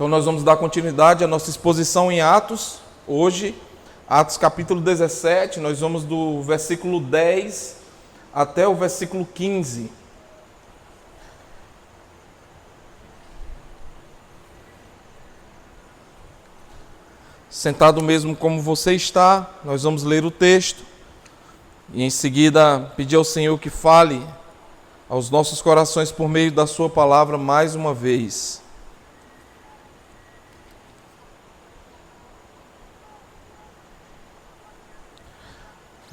Então nós vamos dar continuidade à nossa exposição em Atos. Hoje, Atos capítulo 17, nós vamos do versículo 10 até o versículo 15. Sentado mesmo como você está, nós vamos ler o texto e em seguida pedir ao Senhor que fale aos nossos corações por meio da sua palavra mais uma vez.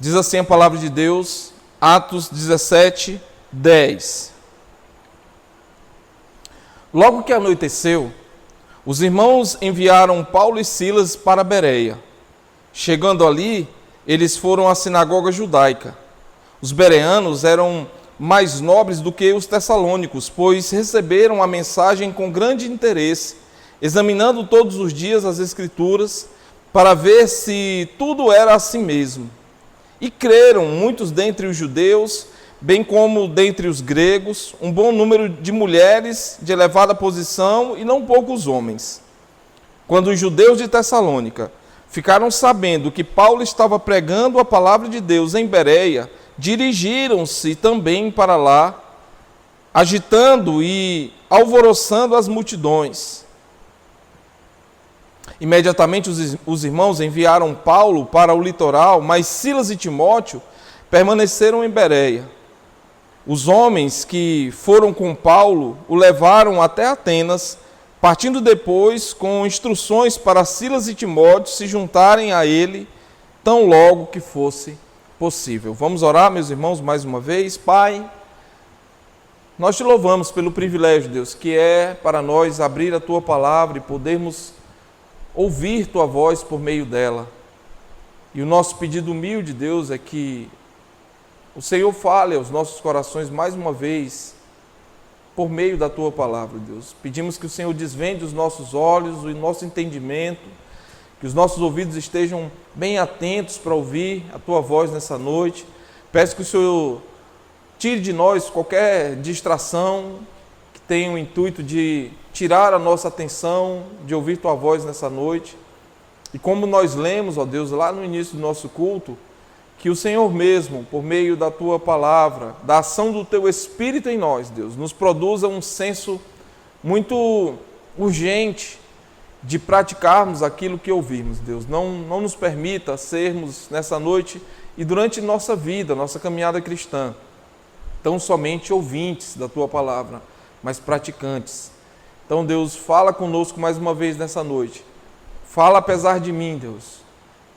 Diz assim a palavra de Deus, Atos 17, 10. Logo que anoiteceu, os irmãos enviaram Paulo e Silas para Bereia. Chegando ali, eles foram à sinagoga judaica. Os bereanos eram mais nobres do que os tessalônicos, pois receberam a mensagem com grande interesse, examinando todos os dias as Escrituras, para ver se tudo era assim mesmo. E creram muitos dentre os judeus, bem como dentre os gregos, um bom número de mulheres de elevada posição e não poucos homens. Quando os judeus de Tessalônica ficaram sabendo que Paulo estava pregando a palavra de Deus em Bereia, dirigiram-se também para lá, agitando e alvoroçando as multidões. Imediatamente os irmãos enviaram Paulo para o litoral, mas Silas e Timóteo permaneceram em Bereia. Os homens que foram com Paulo o levaram até Atenas, partindo depois com instruções para Silas e Timóteo se juntarem a ele, tão logo que fosse possível. Vamos orar, meus irmãos, mais uma vez. Pai, nós te louvamos pelo privilégio, Deus, que é para nós abrir a tua palavra e podermos ouvir tua voz por meio dela. E o nosso pedido humilde, Deus, é que o Senhor fale aos nossos corações mais uma vez, por meio da tua palavra, Deus. Pedimos que o Senhor desvende os nossos olhos, o nosso entendimento, que os nossos ouvidos estejam bem atentos para ouvir a tua voz nessa noite. Peço que o Senhor tire de nós qualquer distração que tenha o intuito de tirar a nossa atenção, de ouvir tua voz nessa noite. E como nós lemos, ó Deus, lá no início do nosso culto, que o Senhor mesmo, por meio da tua palavra, da ação do teu Espírito em nós, Deus, nos produza um senso muito urgente de praticarmos aquilo que ouvimos, Deus. Não nos permita sermos nessa noite e durante nossa vida, nossa caminhada cristã, tão somente ouvintes da tua palavra, mas praticantes. Então, Deus, fala conosco mais uma vez nessa noite. Fala apesar de mim, Deus,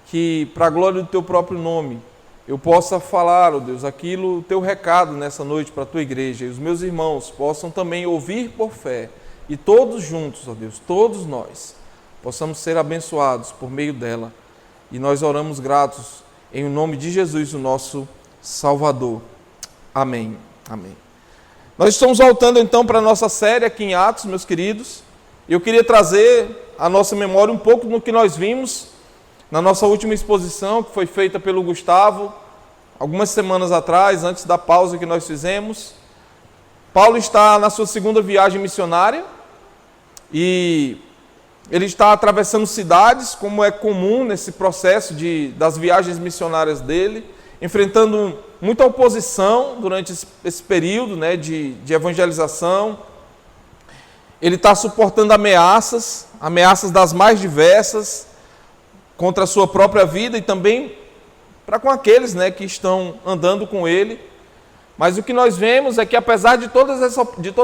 que para a glória do teu próprio nome, eu possa falar, ó Deus, aquilo, o teu recado nessa noite para a tua igreja, e os meus irmãos possam também ouvir por fé, e todos juntos, ó Deus, todos nós, possamos ser abençoados por meio dela. E nós oramos gratos em nome de Jesus, o nosso Salvador. Amém. Amém. Nós estamos voltando então para a nossa série aqui em Atos, meus queridos. Eu queria trazer à nossa memória um pouco do que nós vimos na nossa última exposição, que foi feita pelo Gustavo, algumas semanas atrás, antes da pausa que nós fizemos. Paulo está na sua segunda viagem missionária e ele está atravessando cidades, como é comum nesse processo das viagens missionárias dele, enfrentando muita oposição durante esse período, né, de evangelização. Ele está suportando ameaças das mais diversas, contra a sua própria vida e também para com aqueles, né, que estão andando com ele. Mas o que nós vemos é que, apesar de toda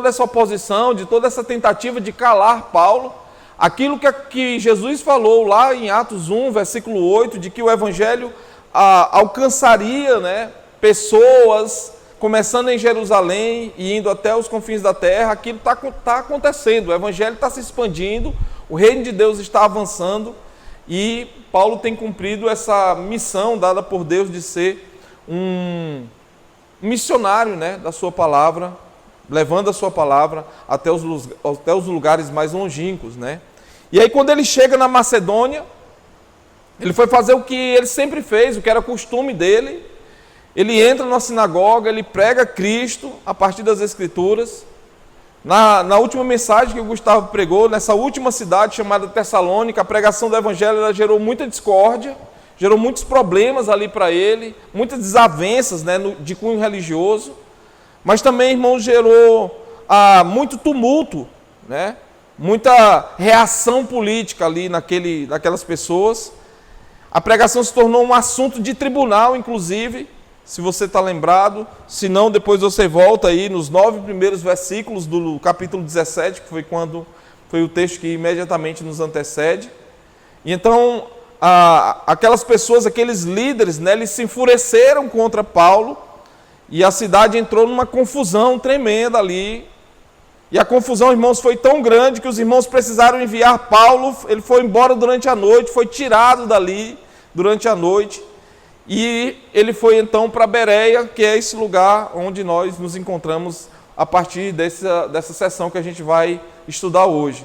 essa oposição, de toda essa tentativa de calar Paulo, aquilo que Jesus falou lá em Atos 1, versículo 8, de que o evangelho alcançaria, né, pessoas, começando em Jerusalém e indo até os confins da terra, aquilo está acontecendo, o evangelho está se expandindo, o reino de Deus está avançando e Paulo tem cumprido essa missão dada por Deus de ser um missionário, né, da sua palavra, levando a sua palavra até os lugares mais longínquos, né? E aí quando ele chega na Macedônia, ele foi fazer o que ele sempre fez, o que era costume dele. Ele entra na sinagoga, ele prega Cristo a partir das Escrituras, Na última mensagem que o Gustavo pregou, nessa última cidade chamada Tessalônica, a pregação do Evangelho ela gerou muita discórdia, gerou muitos problemas ali para ele, muitas desavenças, né, de cunho religioso, mas também, irmãos, gerou muito tumulto, né, muita reação política ali naquelas pessoas. A pregação se tornou um assunto de tribunal, inclusive, se você está lembrado. Se não, depois você volta aí nos 9 primeiros versículos do capítulo 17, que foi o texto que imediatamente nos antecede. E então, aquelas pessoas, aqueles líderes, né, eles se enfureceram contra Paulo, e a cidade entrou numa confusão tremenda ali. E a confusão, irmãos, foi tão grande que os irmãos precisaram enviar Paulo. Ele foi embora durante a noite, foi tirado dali durante a noite. E ele foi então para Bereia, que é esse lugar onde nós nos encontramos a partir dessa sessão que a gente vai estudar hoje.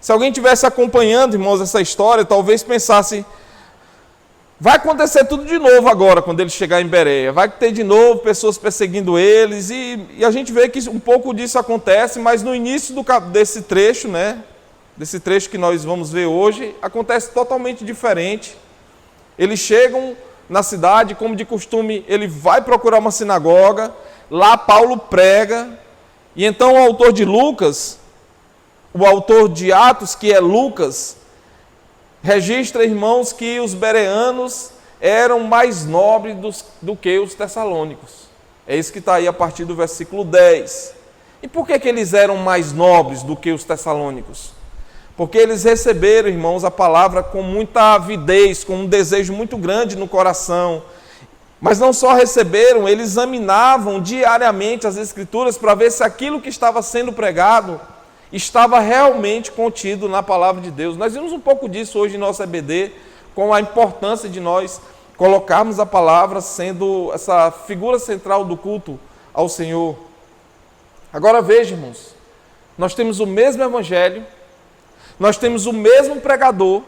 Se alguém estivesse acompanhando, irmãos, essa história, talvez pensasse: vai acontecer tudo de novo agora, quando ele chegar em Bereia. Vai ter de novo pessoas perseguindo eles. E a gente vê que um pouco disso acontece, mas no início desse trecho, né, desse trecho que nós vamos ver hoje, acontece totalmente diferente. Eles chegam na cidade, como de costume, ele vai procurar uma sinagoga. Lá Paulo prega. E então o autor de Lucas, o autor de Atos, que é Lucas, registra, irmãos, que os bereanos eram mais nobres do que os tessalônicos. É isso que está aí a partir do versículo 10. E por que eles eram mais nobres do que os tessalônicos? Porque eles receberam, irmãos, a palavra com muita avidez, com um desejo muito grande no coração. Mas não só receberam, eles examinavam diariamente as Escrituras para ver se aquilo que estava sendo pregado estava realmente contido na palavra de Deus. Nós vimos um pouco disso hoje em nosso EBD, com a importância de nós colocarmos a palavra sendo essa figura central do culto ao Senhor. Agora veja, irmãos, nós temos o mesmo Evangelho, nós temos o mesmo pregador,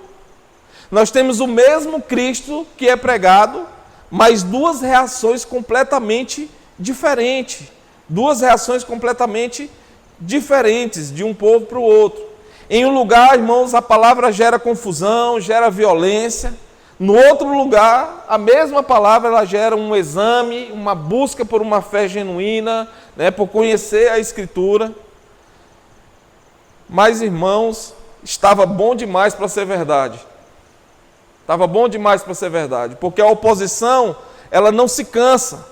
nós temos o mesmo Cristo que é pregado, mas duas reações completamente diferentes. Duas reações completamente diferentes de um povo para o outro. Em um lugar, irmãos, a palavra gera confusão, gera violência. No outro lugar, a mesma palavra ela gera um exame, uma busca por uma fé genuína, né, por conhecer a Escritura. Mas, irmãos, estava bom demais para ser verdade. Estava bom demais para ser verdade, porque a oposição, ela não se cansa.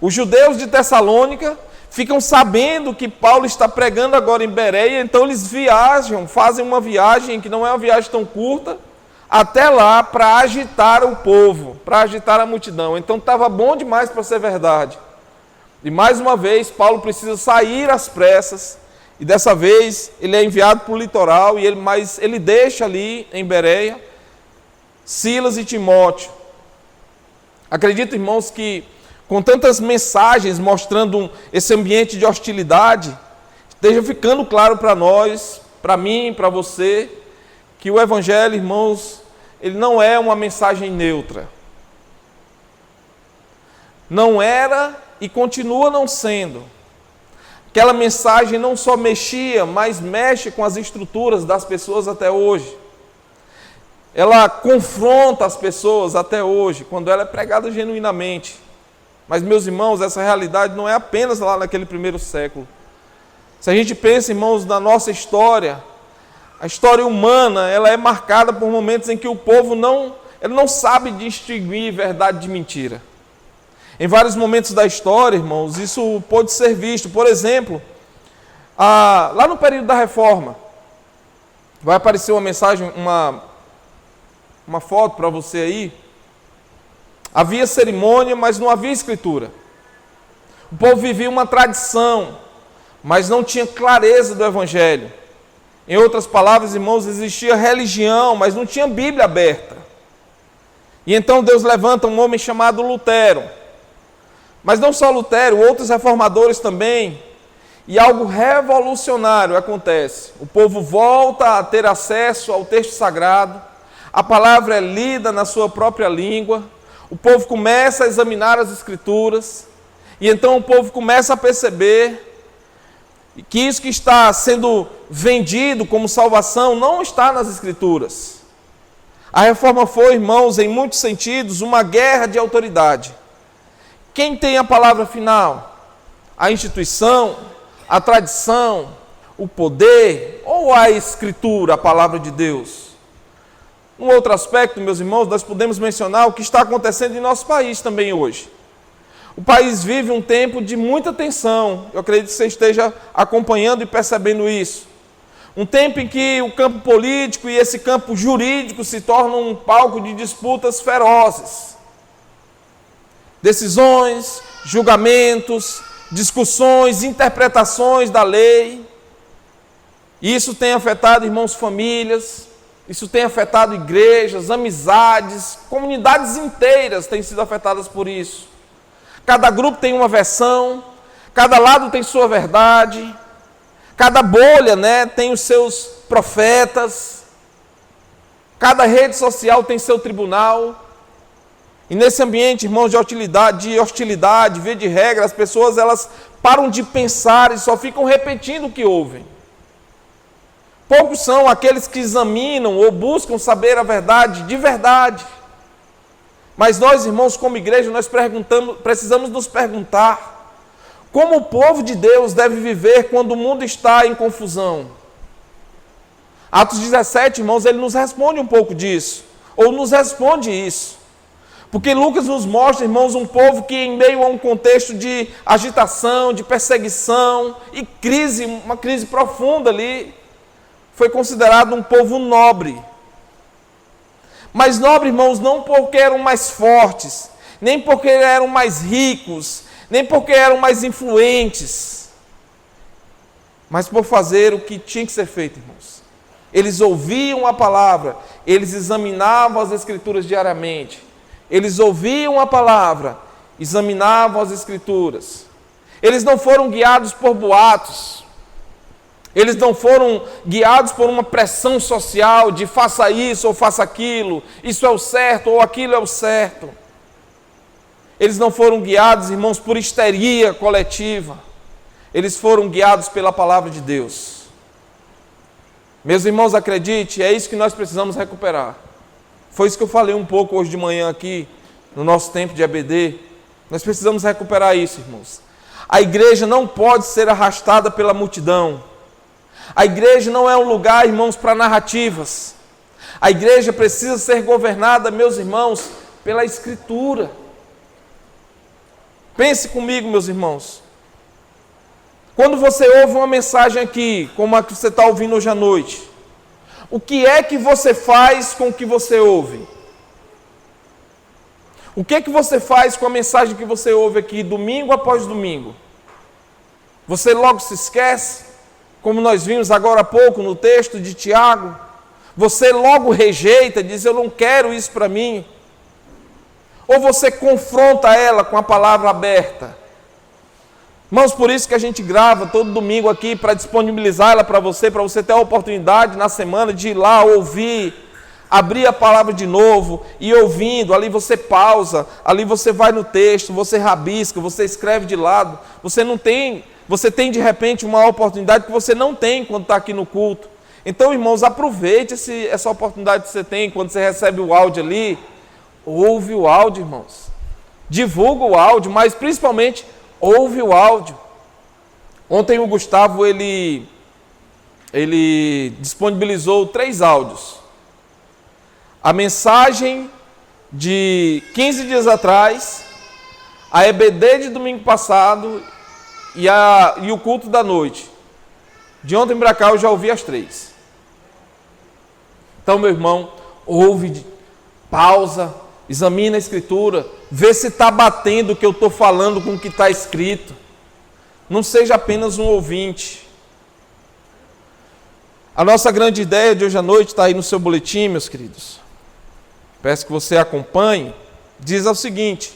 Os judeus de Tessalônica ficam sabendo que Paulo está pregando agora em Bereia, então eles viajam, fazem uma viagem que não é uma viagem tão curta, até lá para agitar o povo, para agitar a multidão. Então estava bom demais para ser verdade. E mais uma vez, Paulo precisa sair às pressas, e dessa vez ele é enviado para o litoral, mas ele deixa ali em Bereia Silas e Timóteo. Acredito, irmãos, que com tantas mensagens mostrando esse ambiente de hostilidade, esteja ficando claro para nós, para mim, para você, que o Evangelho, irmãos, ele não é uma mensagem neutra. Não era e continua não sendo. Aquela mensagem não só mexia, mas mexe com as estruturas das pessoas até hoje. Ela confronta as pessoas até hoje, quando ela é pregada genuinamente. Mas, meus irmãos, essa realidade não é apenas lá naquele primeiro século. Se a gente pensa, irmãos, na nossa história, a história humana, ela é marcada por momentos em que o povo não sabe distinguir verdade de mentira. Em vários momentos da história, irmãos, isso pode ser visto. Por exemplo, lá no período da Reforma, vai aparecer uma mensagem, uma foto para você aí. Havia cerimônia, mas não havia escritura. O povo vivia uma tradição, mas não tinha clareza do Evangelho. Em outras palavras, irmãos, existia religião, mas não tinha Bíblia aberta. E então Deus levanta um homem chamado Lutero. Mas não só Lutero, outros reformadores também. E algo revolucionário acontece. O povo volta a ter acesso ao texto sagrado. A palavra é lida na sua própria língua. O povo começa a examinar as Escrituras. E então o povo começa a perceber E que isso que está sendo vendido como salvação não está nas Escrituras. A reforma foi, irmãos, em muitos sentidos, uma guerra de autoridade. Quem tem a palavra final? A instituição, a tradição, o poder ou a Escritura, a palavra de Deus? Um outro aspecto, meus irmãos, nós podemos mencionar o que está acontecendo em nosso país também hoje. O país vive um tempo de muita tensão. Eu acredito que você esteja acompanhando e percebendo isso. Um tempo em que o campo político e esse campo jurídico se tornam um palco de disputas ferozes. Decisões, julgamentos, discussões, interpretações da lei. E isso tem afetado, irmãos, famílias. Isso tem afetado igrejas, amizades, comunidades inteiras têm sido afetadas por isso. Cada grupo tem uma versão, cada lado tem sua verdade, cada bolha, tem os seus profetas, cada rede social tem seu tribunal. E nesse ambiente, irmãos, de hostilidade, via de regra, as pessoas elas param de pensar e só ficam repetindo o que ouvem. Poucos são aqueles que examinam ou buscam saber a verdade de verdade. Mas nós, irmãos, como igreja, nós precisamos nos perguntar como o povo de Deus deve viver quando o mundo está em confusão. Atos 17, irmãos, ele nos responde um pouco disso, ou nos responde isso. Porque Lucas nos mostra, irmãos, um povo que em meio a um contexto de agitação, de perseguição e crise, uma crise profunda ali, foi considerado um povo nobre. Mas nobre, irmãos, não porque eram mais fortes, nem porque eram mais ricos, nem porque eram mais influentes, mas por fazer o que tinha que ser feito, irmãos. Eles ouviam a palavra, eles examinavam as Escrituras diariamente. Eles ouviam a palavra, examinavam as Escrituras. Eles não foram guiados por boatos. Eles não foram guiados por uma pressão social de faça isso ou faça aquilo, isso é o certo ou aquilo é o certo. Eles não foram guiados, irmãos, por histeria coletiva. Eles foram guiados pela palavra de Deus. Meus irmãos, acredite, é isso que nós precisamos recuperar. Foi isso que eu falei um pouco hoje de manhã aqui, no nosso tempo de EBD. Nós precisamos recuperar isso, irmãos. A igreja não pode ser arrastada pela multidão. A igreja não é um lugar, irmãos, para narrativas. A igreja precisa ser governada, meus irmãos, pela Escritura. Pense comigo, meus irmãos. Quando você ouve uma mensagem aqui, como a que você está ouvindo hoje à noite, o que é que você faz com o que você ouve? O que é que você faz com a mensagem que você ouve aqui, domingo após domingo? Você logo se esquece? Como nós vimos agora há pouco no texto de Tiago, você logo rejeita, diz eu não quero isso para mim. Ou você confronta ela com a palavra aberta. Irmãos, por isso que a gente grava todo domingo aqui para disponibilizar ela para você ter a oportunidade na semana de ir lá ouvir, abrir a palavra de novo e ouvindo, ali você pausa, ali você vai no texto, você rabisca, você escreve de lado, você tem de repente uma oportunidade que você não tem quando está aqui no culto. Então, irmãos, aproveite essa oportunidade que você tem quando você recebe o áudio ali. Ouve o áudio, irmãos. Divulga o áudio, mas principalmente ouve o áudio. Ontem o Gustavo, ele disponibilizou 3 áudios. A mensagem de 15 dias atrás, a EBD de domingo passado e o culto da noite. De ontem para cá eu já ouvi as 3. Então, meu irmão, ouve, pausa, examina a Escritura, vê se está batendo o que eu estou falando com o que está escrito. Não seja apenas um ouvinte. A nossa grande ideia de hoje à noite está aí no seu boletim, meus queridos. Peço que você acompanhe. Diz o seguinte: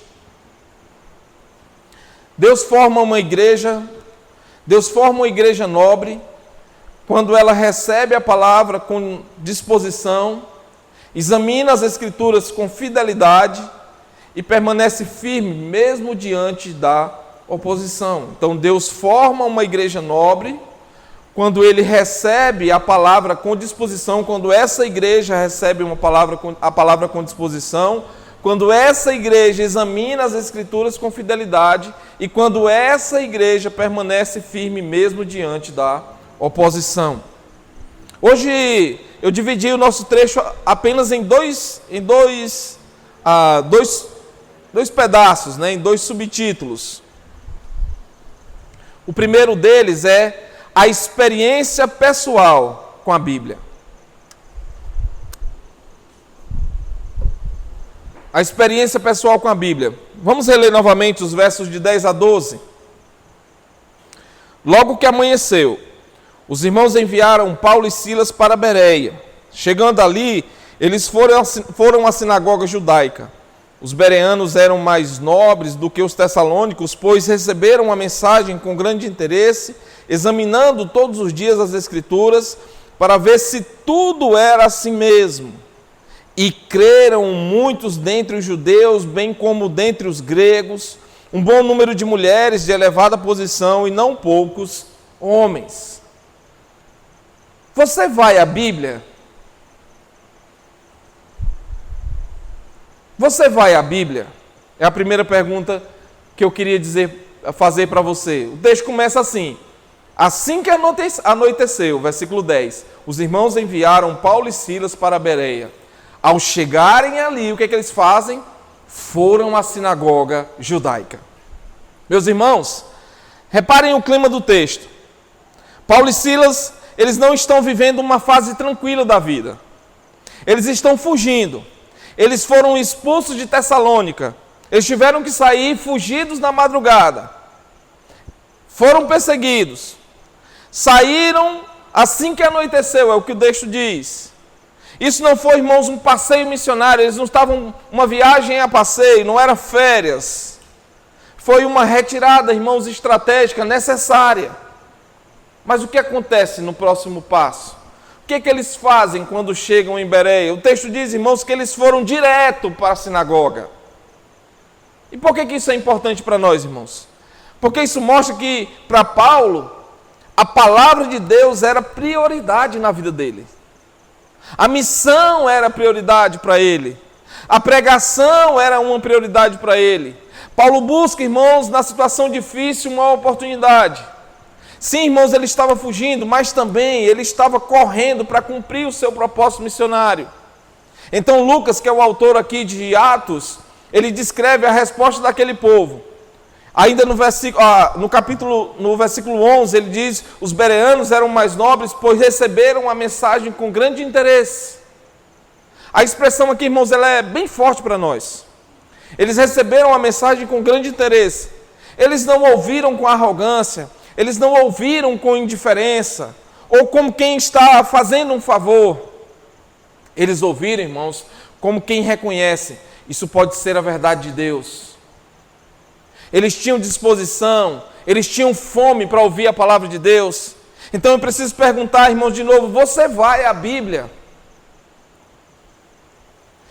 Deus forma uma igreja nobre, quando ela recebe a palavra com disposição, examina as Escrituras com fidelidade e permanece firme mesmo diante da oposição. Então Deus forma uma igreja nobre quando ele recebe a palavra com disposição, quando essa igreja recebe a palavra com disposição, quando essa igreja examina as Escrituras com fidelidade e quando essa igreja permanece firme mesmo diante da oposição. Hoje eu dividi o nosso trecho apenas em dois pedaços, em dois subtítulos. O primeiro deles é a experiência pessoal com a Bíblia. A experiência pessoal com a Bíblia. Vamos reler novamente os versos de 10 a 12. Logo que amanheceu, os irmãos enviaram Paulo e Silas para Bereia. Chegando ali, eles foram à sinagoga judaica. Os bereanos eram mais nobres do que os tessalônicos, pois receberam a mensagem com grande interesse, examinando todos os dias as Escrituras, para ver se tudo era assim mesmo. E creram muitos dentre os judeus, bem como dentre os gregos, um bom número de mulheres de elevada posição e não poucos homens. Você vai à Bíblia? Você vai à Bíblia? É a primeira pergunta que eu queria fazer para você. O texto começa assim: assim que anoiteceu, versículo 10, os irmãos enviaram Paulo e Silas para Bereia. Ao chegarem ali, o que eles fazem? Foram à sinagoga judaica. Meus irmãos, reparem o clima do texto. Paulo e Silas, eles não estão vivendo uma fase tranquila da vida. Eles estão fugindo. Eles foram expulsos de Tessalônica. Eles tiveram que sair fugidos na madrugada. Foram perseguidos. Saíram assim que anoiteceu, é o que o texto diz. Isso não foi, irmãos, um passeio missionário. Eles não estavam uma viagem a passeio, não era férias. Foi uma retirada, irmãos, estratégica, necessária. Mas o que acontece no próximo passo? O que eles fazem quando chegam em Bereia? O texto diz, irmãos, que eles foram direto para a sinagoga. E por que isso é importante para nós, irmãos? Porque isso mostra que, para Paulo, a palavra de Deus era prioridade na vida dele. A missão era prioridade para ele. A pregação era uma prioridade para ele. Paulo busca, irmãos, na situação difícil, uma oportunidade. Sim, irmãos, ele estava fugindo, mas também ele estava correndo para cumprir o seu propósito missionário. Então Lucas, que é o autor aqui de Atos, ele descreve a resposta daquele povo. Ainda no versículo 11, ele diz, os bereanos eram mais nobres, pois receberam a mensagem com grande interesse. A expressão aqui, irmãos, ela é bem forte para nós. Eles receberam a mensagem com grande interesse. Eles não ouviram com arrogância, eles não ouviram com indiferença, ou como quem está fazendo um favor. Eles ouviram, irmãos, como quem reconhece, isso pode ser a verdade de Deus. Eles tinham disposição, eles tinham fome para ouvir a palavra de Deus. Então eu preciso perguntar, irmãos, de novo, você vai à Bíblia?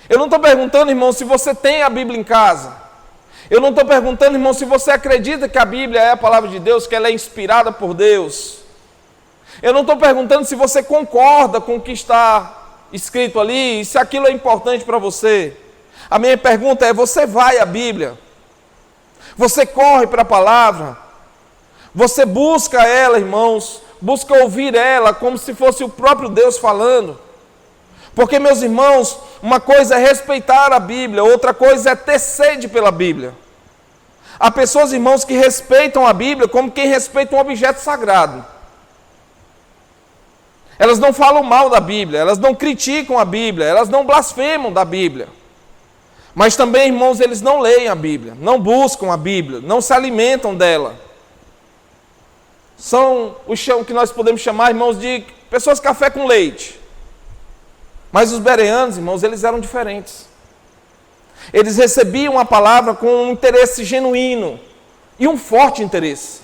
Eu não estou perguntando, irmão, se você tem a Bíblia em casa. Eu não estou perguntando, irmão, se você acredita que a Bíblia é a palavra de Deus, que ela é inspirada por Deus. Eu não estou perguntando se você concorda com o que está escrito ali e se aquilo é importante para você. A minha pergunta é, você vai à Bíblia? Você corre para a palavra? Você busca ela, irmãos? Busca ouvir ela como se fosse o próprio Deus falando? Porque, meus irmãos, uma coisa é respeitar a Bíblia, outra coisa é ter sede pela Bíblia. Há pessoas, irmãos, que respeitam a Bíblia como quem respeita um objeto sagrado. Elas não falam mal da Bíblia, elas não criticam a Bíblia, elas não blasfemam da Bíblia. Mas também, irmãos, eles não leem a Bíblia, não buscam a Bíblia, não se alimentam dela. São o que nós podemos chamar, irmãos, de pessoas café com leite. Mas os bereanos, irmãos, eles eram diferentes. Eles recebiam a palavra com um interesse genuíno e um forte interesse.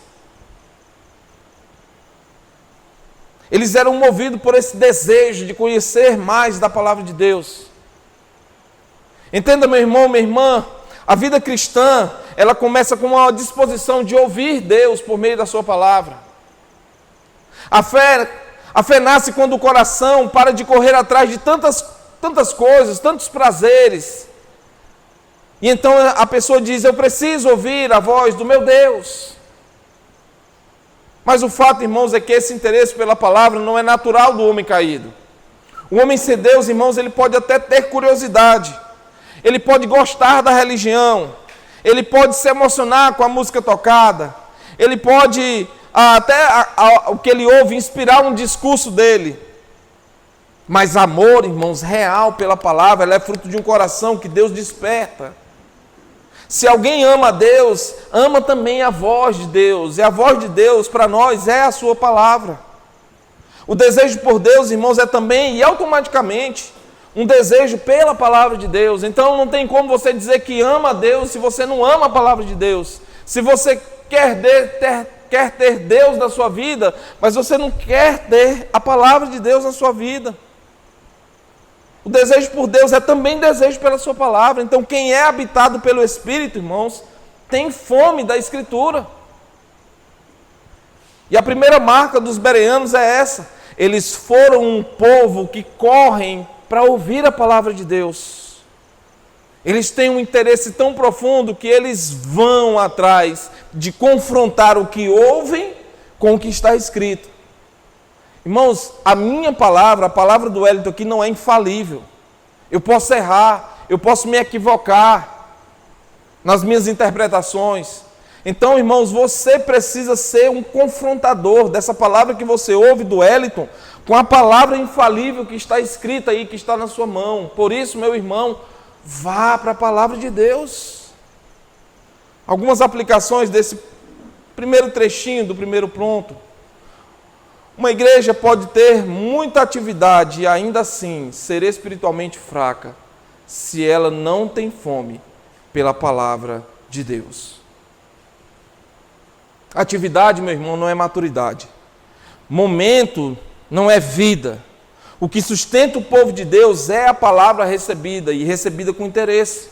Eles eram movidos por esse desejo de conhecer mais da palavra de Deus. Entenda, meu irmão, minha irmã, a vida cristã ela começa com uma disposição de ouvir Deus por meio da sua palavra. A fé nasce quando o coração para de correr atrás de tantas coisas, tantos prazeres. E então a pessoa diz: eu preciso ouvir a voz do meu Deus. Mas o fato, irmãos, é que esse interesse pela palavra não é natural do homem caído. O homem sem Deus, irmãos, ele pode até ter curiosidade. Ele pode gostar da religião. Ele pode se emocionar com a música tocada. Ele pode, o que ele ouve, inspirar um discurso dele. Mas amor, irmãos, real pela palavra, ela é fruto de um coração que Deus desperta. Se alguém ama a Deus, ama também a voz de Deus. E a voz de Deus para nós é a sua palavra. O desejo por Deus, irmãos, é também e automaticamente um desejo pela palavra de Deus. Então não tem como você dizer que ama a Deus se você não ama a palavra de Deus. Se você quer ter Deus na sua vida, mas você não quer ter a palavra de Deus na sua vida. O desejo por Deus é também desejo pela sua palavra. Então quem é habitado pelo Espírito, irmãos, tem fome da Escritura. E a primeira marca dos bereanos é essa: eles foram um povo que correm para ouvir a palavra de Deus. Eles têm um interesse tão profundo que eles vão atrás de confrontar o que ouvem com o que está escrito. Irmãos, a minha palavra, a palavra do Wellington aqui não é infalível. Eu posso errar, eu posso me equivocar nas minhas interpretações. Então, irmãos, você precisa ser um confrontador dessa palavra que você ouve do Wellington com a palavra infalível que está escrita aí, que está na sua mão. Por isso, meu irmão, vá para a palavra de Deus. Algumas aplicações desse primeiro trechinho do primeiro ponto. Uma igreja pode ter muita atividade e ainda assim ser espiritualmente fraca, se ela não tem fome pela palavra de Deus. Atividade, meu irmão, não é maturidade. Momento não é vida. O que sustenta o povo de Deus é a palavra recebida e recebida com interesse.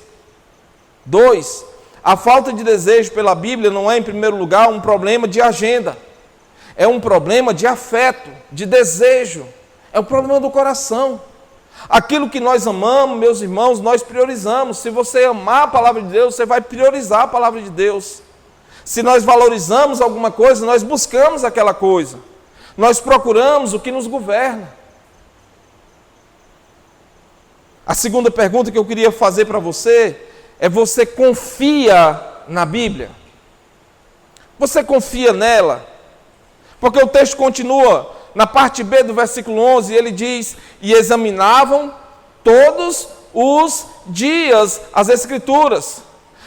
2. A falta de desejo pela Bíblia não é, em primeiro lugar, um problema de agenda. É um problema de afeto, de desejo. É um problema do coração. Aquilo que nós amamos, meus irmãos, nós priorizamos. Se você amar a palavra de Deus, você vai priorizar a palavra de Deus. Se nós valorizamos alguma coisa, nós buscamos aquela coisa. Nós procuramos o que nos governa. A segunda pergunta que eu queria fazer para você é: você confia na Bíblia? Você confia nela? Porque o texto continua, na parte B do versículo 11, ele diz: e examinavam todos os dias as Escrituras,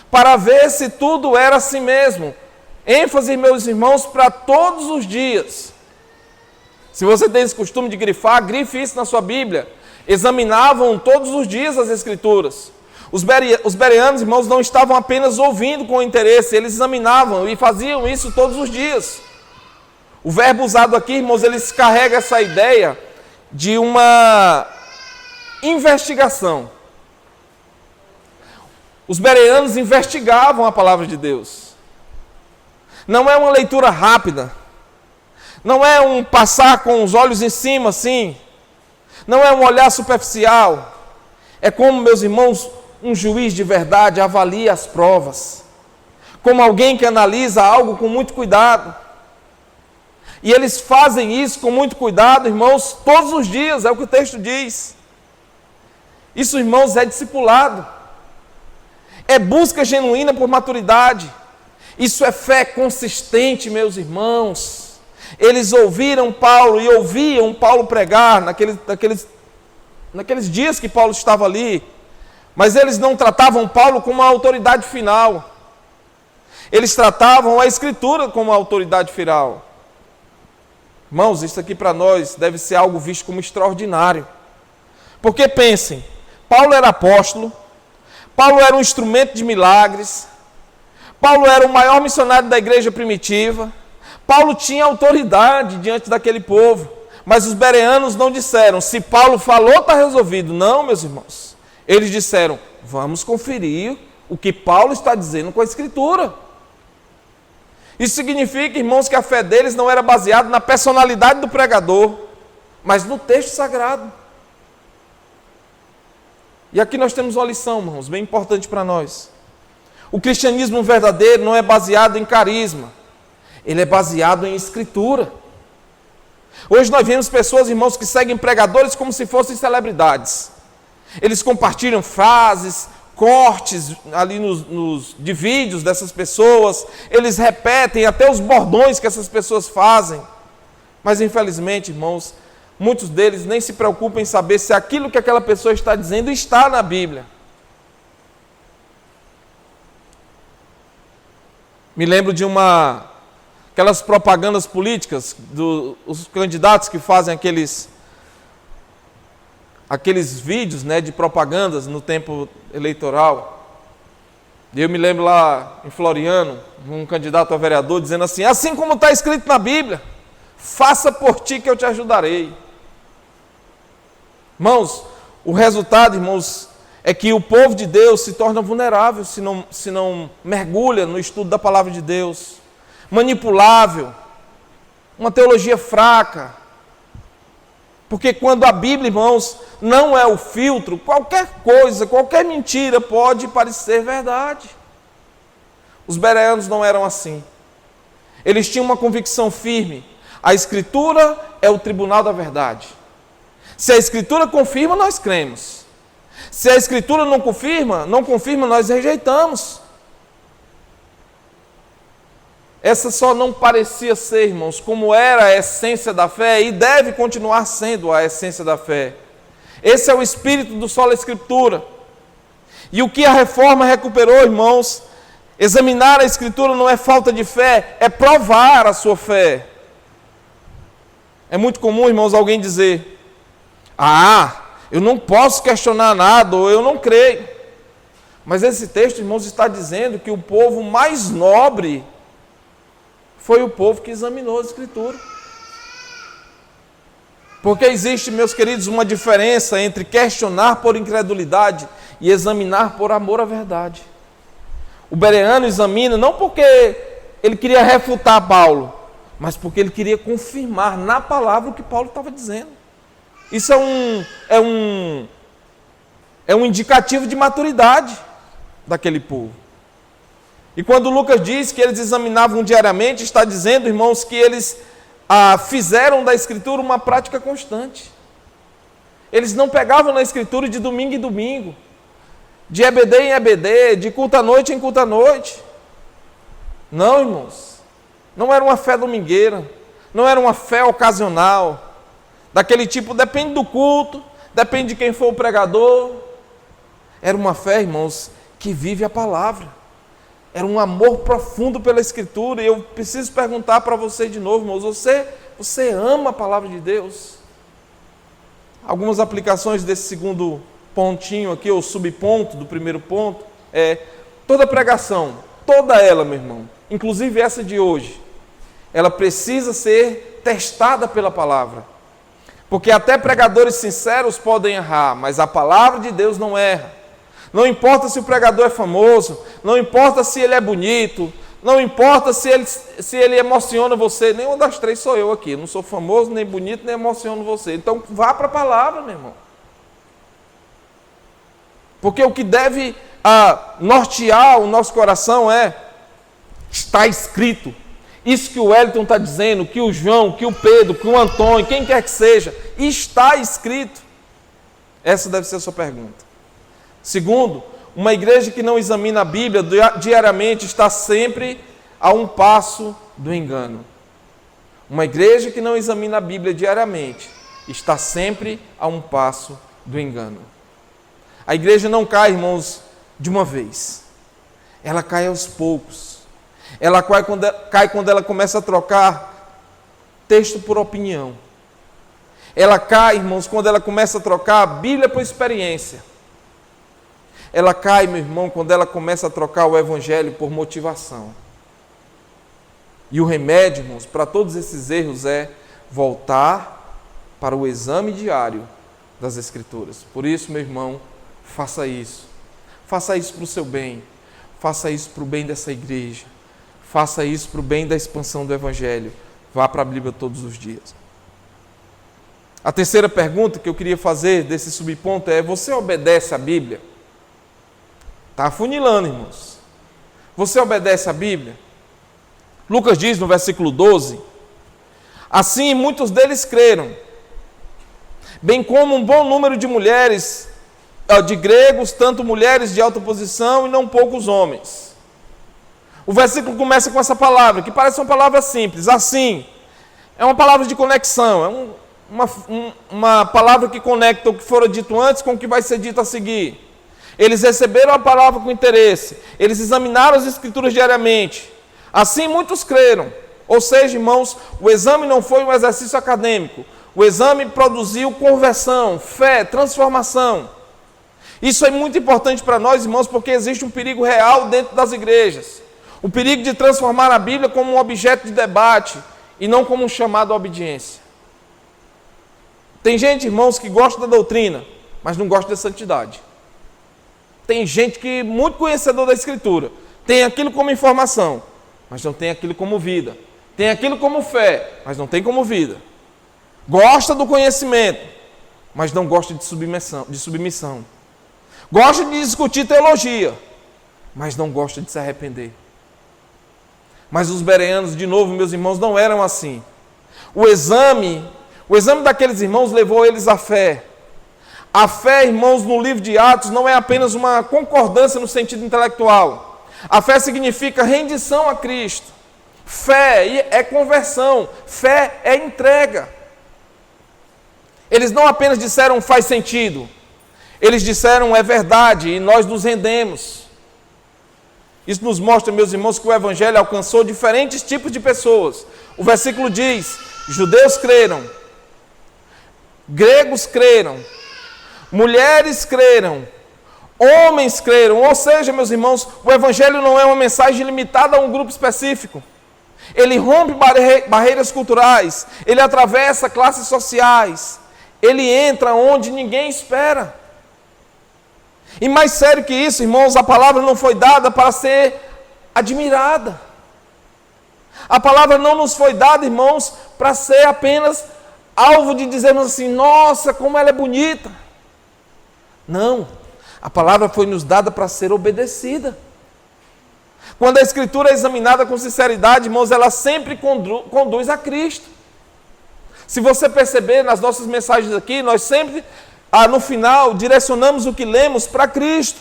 para ver se tudo era assim mesmo. ênfase, meus irmãos, para todos os dias. Se você tem esse costume de grifar, grife isso na sua Bíblia. Examinavam todos os dias as Escrituras. Os bereanos, irmãos, não estavam apenas ouvindo com interesse, eles examinavam e faziam isso todos os dias. O verbo usado aqui, irmãos, ele carrega essa ideia de uma investigação. Os bereanos investigavam a palavra de Deus. Não é uma leitura rápida. Não é um passar com os olhos em cima, assim. Não é um olhar superficial. É como, meus irmãos, um juiz de verdade avalia as provas. Como alguém que analisa algo com muito cuidado. E eles fazem isso com muito cuidado, irmãos, todos os dias, é o que o texto diz. Isso, irmãos, é discipulado. É busca genuína por maturidade. Isso é fé consistente, meus irmãos. Eles ouviram Paulo e ouviam Paulo pregar naqueles dias que Paulo estava ali. Mas eles não tratavam Paulo como uma autoridade final. Eles tratavam a Escritura como uma autoridade final. Irmãos, isso aqui para nós deve ser algo visto como extraordinário. Porque pensem, Paulo era apóstolo, Paulo era um instrumento de milagres, Paulo era o maior missionário da igreja primitiva, Paulo tinha autoridade diante daquele povo, mas os bereanos não disseram: se Paulo falou, está resolvido. Não, meus irmãos. Eles disseram: vamos conferir o que Paulo está dizendo com a Escritura. Isso significa, irmãos, que a fé deles não era baseada na personalidade do pregador, mas no texto sagrado. E aqui nós temos uma lição, irmãos, bem importante para nós. O cristianismo verdadeiro não é baseado em carisma, ele é baseado em Escritura. Hoje nós vemos pessoas, irmãos, que seguem pregadores como se fossem celebridades. Eles compartilham frases, cortes ali de vídeos dessas pessoas, eles repetem até os bordões que essas pessoas fazem. Mas infelizmente, irmãos, muitos deles nem se preocupam em saber se aquilo que aquela pessoa está dizendo está na Bíblia. Me lembro de aquelas propagandas políticas, os candidatos que fazem aqueles vídeos, né, de propagandas no tempo eleitoral. Eu me lembro lá em Floriano, um candidato a vereador dizendo assim como está escrito na Bíblia, faça por ti que eu te ajudarei. Irmãos, o resultado, irmãos, é que o povo de Deus se torna vulnerável se não mergulha no estudo da palavra de Deus, manipulável, uma teologia fraca. Porque quando a Bíblia, irmãos, não é o filtro, qualquer coisa, qualquer mentira pode parecer verdade. Os bereanos não eram assim. Eles tinham uma convicção firme. A Escritura é o tribunal da verdade. Se a Escritura confirma, nós cremos. Se a Escritura não confirma, nós rejeitamos. Essa só não parecia ser, irmãos, como era a essência da fé e deve continuar sendo a essência da fé. Esse é o espírito do sola Escritura. E o que a reforma recuperou, irmãos, examinar a Escritura não é falta de fé, é provar a sua fé. É muito comum, irmãos, alguém dizer: eu não posso questionar nada, ou eu não creio. Mas esse texto, irmãos, está dizendo que o povo mais nobre foi o povo que examinou a Escritura. Porque existe, meus queridos, uma diferença entre questionar por incredulidade e examinar por amor à verdade. O bereano examina não porque ele queria refutar Paulo, mas porque ele queria confirmar na palavra o que Paulo estava dizendo. Isso é um indicativo de maturidade daquele povo. E quando Lucas diz que eles examinavam diariamente, está dizendo, irmãos, que eles fizeram da Escritura uma prática constante. Eles não pegavam na Escritura de domingo em domingo, de EBD em EBD, de culto à noite em culto à noite. Não, irmãos, não era uma fé domingueira, não era uma fé ocasional, daquele tipo, depende do culto, depende de quem for o pregador. Era uma fé, irmãos, que vive a palavra. Era um amor profundo pela Escritura. E eu preciso perguntar para você de novo, irmãos, você ama a palavra de Deus? Algumas aplicações desse segundo pontinho aqui, ou subponto do primeiro ponto, toda pregação, toda ela, meu irmão, inclusive essa de hoje, ela precisa ser testada pela palavra. Porque até pregadores sinceros podem errar, mas a palavra de Deus não erra. Não importa se o pregador é famoso, não importa se ele é bonito, não importa se ele emociona você. Nenhuma das três sou eu aqui. Não sou famoso, nem bonito, nem emociono você. Então vá para a palavra, meu irmão. Porque o que deve nortear o nosso coração está escrito. Isso que o Wellington está dizendo, que o João, que o Pedro, que o Antônio, quem quer que seja, está escrito. Essa deve ser a sua pergunta. Segundo, uma igreja que não examina a Bíblia diariamente está sempre a um passo do engano. Uma igreja que não examina a Bíblia diariamente está sempre a um passo do engano. A igreja não cai, irmãos, de uma vez. Ela cai aos poucos. Ela cai quando ela começa a trocar texto por opinião. Ela cai, irmãos, quando ela começa a trocar a Bíblia por experiência. Ela cai, meu irmão, quando ela começa a trocar o Evangelho por motivação. E o remédio, irmãos, para todos esses erros é voltar para o exame diário das Escrituras. Por isso, meu irmão, faça isso. Faça isso para o seu bem. faça isso para o bem dessa igreja. Faça isso para o bem da expansão do Evangelho. Vá para a Bíblia todos os dias. A terceira pergunta que eu queria fazer desse subponto é: você obedece à Bíblia? Está afunilando, irmãos. Você obedece à Bíblia? Lucas diz no versículo 12: assim muitos deles creram, bem como um bom número de mulheres, de gregos, tanto mulheres de alta posição e não poucos homens. O versículo começa com essa palavra, que parece uma palavra simples. Assim, é uma palavra de conexão, é uma palavra que conecta o que fora dito antes com o que vai ser dito a seguir. Eles receberam a palavra com interesse, eles examinaram as Escrituras diariamente. Assim muitos creram. Ou seja, irmãos, o exame não foi um exercício acadêmico. O exame produziu conversão, fé, transformação. Isso é muito importante para nós, irmãos, porque existe um perigo real dentro das igrejas. O perigo de transformar a Bíblia como um objeto de debate e não como um chamado à obediência. Tem gente, irmãos, que gosta da doutrina, mas não gosta da santidade. Tem gente que é muito conhecedor da Escritura, tem aquilo como informação, mas não tem aquilo como vida. Tem aquilo como fé, mas não tem como vida. Gosta do conhecimento, mas não gosta de submissão. Gosta de discutir teologia, mas não gosta de se arrepender. Mas os bereanos, de novo, meus irmãos, não eram assim. O exame daqueles irmãos levou eles à fé. A fé, irmãos, no livro de Atos não é apenas uma concordância no sentido intelectual. A fé significa rendição a Cristo. Fé é conversão. Fé é entrega. Eles não apenas disseram faz sentido. Eles disseram é verdade e nós nos rendemos. Isso nos mostra, meus irmãos, que o Evangelho alcançou diferentes tipos de pessoas. O versículo diz: judeus creram, gregos creram, mulheres creram, homens creram. Ou seja, meus irmãos, o Evangelho não é uma mensagem limitada a um grupo específico. Ele rompe barreiras culturais, ele atravessa classes sociais, ele entra onde ninguém espera. E mais sério que isso, irmãos, a palavra não foi dada para ser admirada. A palavra não nos foi dada, irmãos, para ser apenas alvo de dizermos assim, nossa, como ela é bonita. Não, a palavra foi nos dada para ser obedecida. Quando a Escritura é examinada com sinceridade, irmãos, ela sempre conduz a Cristo. Se você perceber nas nossas mensagens aqui, nós sempre, no final, direcionamos o que lemos para Cristo.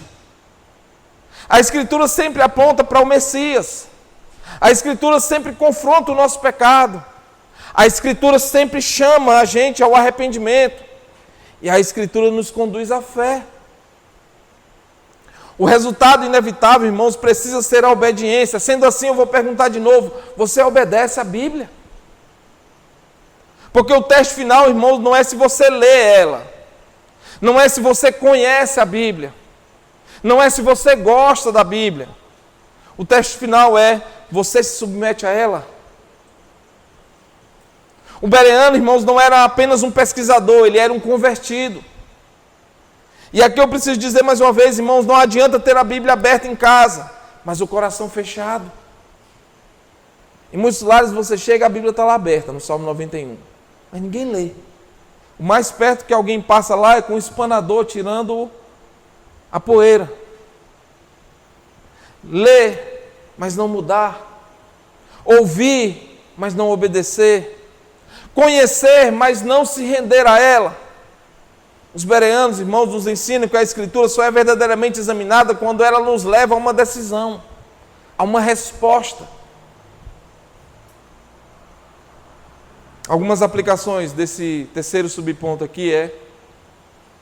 A Escritura sempre aponta para o Messias. A Escritura sempre confronta o nosso pecado. A Escritura sempre chama a gente ao arrependimento. E a Escritura nos conduz à fé. O resultado inevitável, irmãos, precisa ser a obediência. Sendo assim, eu vou perguntar de novo: você obedece à Bíblia? Porque o teste final, irmãos, não é se você lê ela. Não é se você conhece a Bíblia. Não é se você gosta da Bíblia. O teste final é: você se submete a ela? O bereano, irmãos, não era apenas um pesquisador, ele era um convertido. E aqui eu preciso dizer mais uma vez, irmãos, não adianta ter a Bíblia aberta em casa, mas o coração fechado. Em muitos lares você chega, a Bíblia está lá aberta, no Salmo 91. Mas ninguém lê. O mais perto que alguém passa lá é com um espanador tirando a poeira. Ler, mas não mudar. Ouvir, mas não obedecer. Conhecer, mas não se render a ela. Os bereanos, irmãos, nos ensinam que a Escritura só é verdadeiramente examinada quando ela nos leva a uma decisão, a uma resposta. Algumas aplicações desse terceiro subponto aqui é: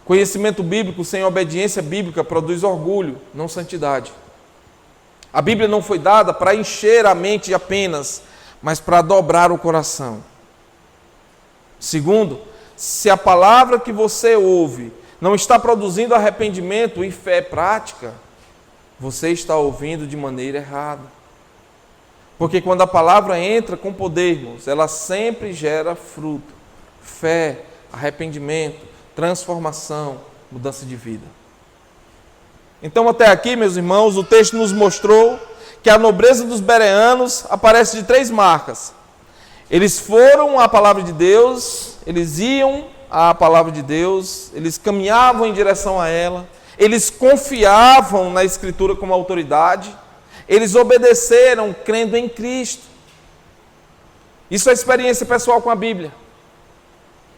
conhecimento bíblico sem obediência bíblica produz orgulho, não santidade. A Bíblia não foi dada para encher a mente apenas, mas para dobrar o coração. Segundo, se a palavra que você ouve não está produzindo arrependimento e fé prática, você está ouvindo de maneira errada. Porque quando a palavra entra com poder, irmãos, ela sempre gera fruto, fé, arrependimento, transformação, mudança de vida. Então, até aqui, meus irmãos, o texto nos mostrou que a nobreza dos bereanos aparece de 3 marcas. Eles foram à palavra de Deus, eles iam à palavra de Deus, eles caminhavam em direção a ela, eles confiavam na Escritura como autoridade, eles obedeceram crendo em Cristo. Isso é experiência pessoal com a Bíblia.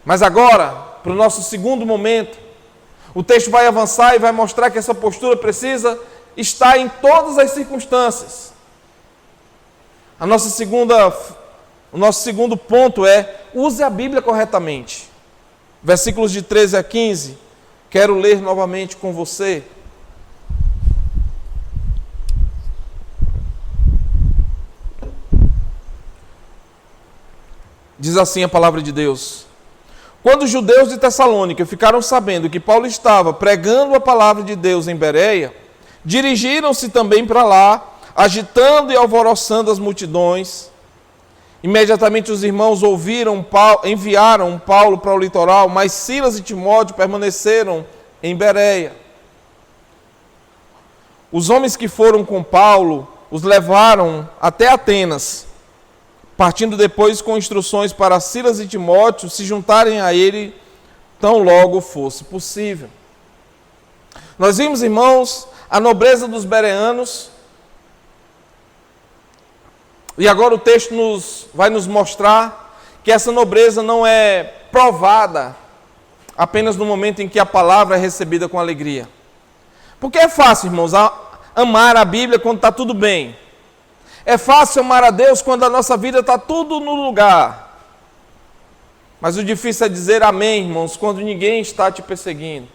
Mas agora, para o nosso segundo momento, o texto vai avançar e vai mostrar que essa postura precisa estar em todas as circunstâncias. O nosso segundo ponto é: use a Bíblia corretamente. Versículos de 13 a 15, quero ler novamente com você. Diz assim a palavra de Deus: quando os judeus de Tessalônica ficaram sabendo que Paulo estava pregando a palavra de Deus em Bereia, dirigiram-se também para lá, agitando e alvoroçando as multidões. Imediatamente os irmãos enviaram Paulo para o litoral, mas Silas e Timóteo permaneceram em Bereia. Os homens que foram com Paulo os levaram até Atenas, partindo depois com instruções para Silas e Timóteo se juntarem a ele tão logo fosse possível. Nós vimos, irmãos, a nobreza dos bereanos, e agora o texto vai nos mostrar que essa nobreza não é provada apenas no momento em que a palavra é recebida com alegria. Porque é fácil, irmãos, amar a Bíblia quando está tudo bem. É fácil amar a Deus quando a nossa vida está tudo no lugar. Mas o difícil é dizer amém, irmãos, quando ninguém está te perseguindo.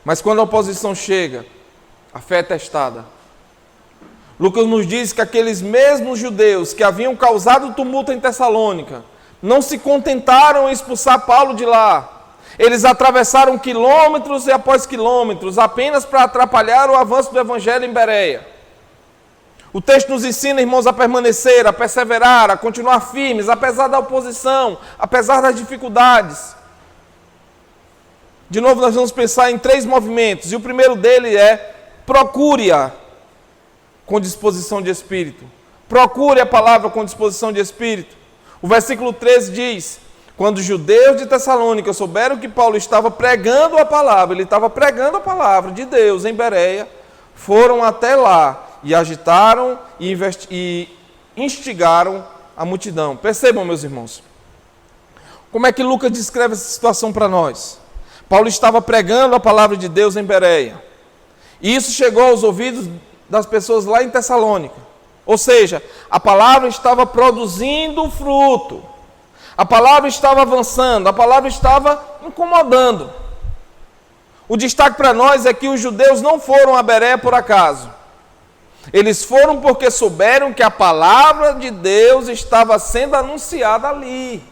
Mas quando a oposição chega, a fé é testada. Lucas nos diz que aqueles mesmos judeus que haviam causado tumulto em Tessalônica não se contentaram em expulsar Paulo de lá. Eles atravessaram quilômetros e após quilômetros apenas para atrapalhar o avanço do evangelho em Bereia. O texto nos ensina, irmãos, a permanecer, a perseverar, a continuar firmes, apesar da oposição, apesar das dificuldades. De novo, nós vamos pensar em 3 movimentos, e o primeiro dele é: procure-a com disposição de espírito. Procure a palavra com disposição de espírito. O versículo 13 diz: quando os judeus de Tessalônica souberam que Paulo estava pregando a palavra, ele estava pregando a palavra de Deus em Bereia, foram até lá e agitaram e instigaram a multidão. Percebam, meus irmãos, como é que Lucas descreve essa situação para nós. Paulo estava pregando a palavra de Deus em Bereia. E isso chegou aos ouvidos das pessoas lá em Tessalônica. Ou seja, a palavra estava produzindo fruto. A palavra estava avançando, a palavra estava incomodando. O destaque para nós é que os judeus não foram a Bereia por acaso. Eles foram porque souberam que a palavra de Deus estava sendo anunciada ali.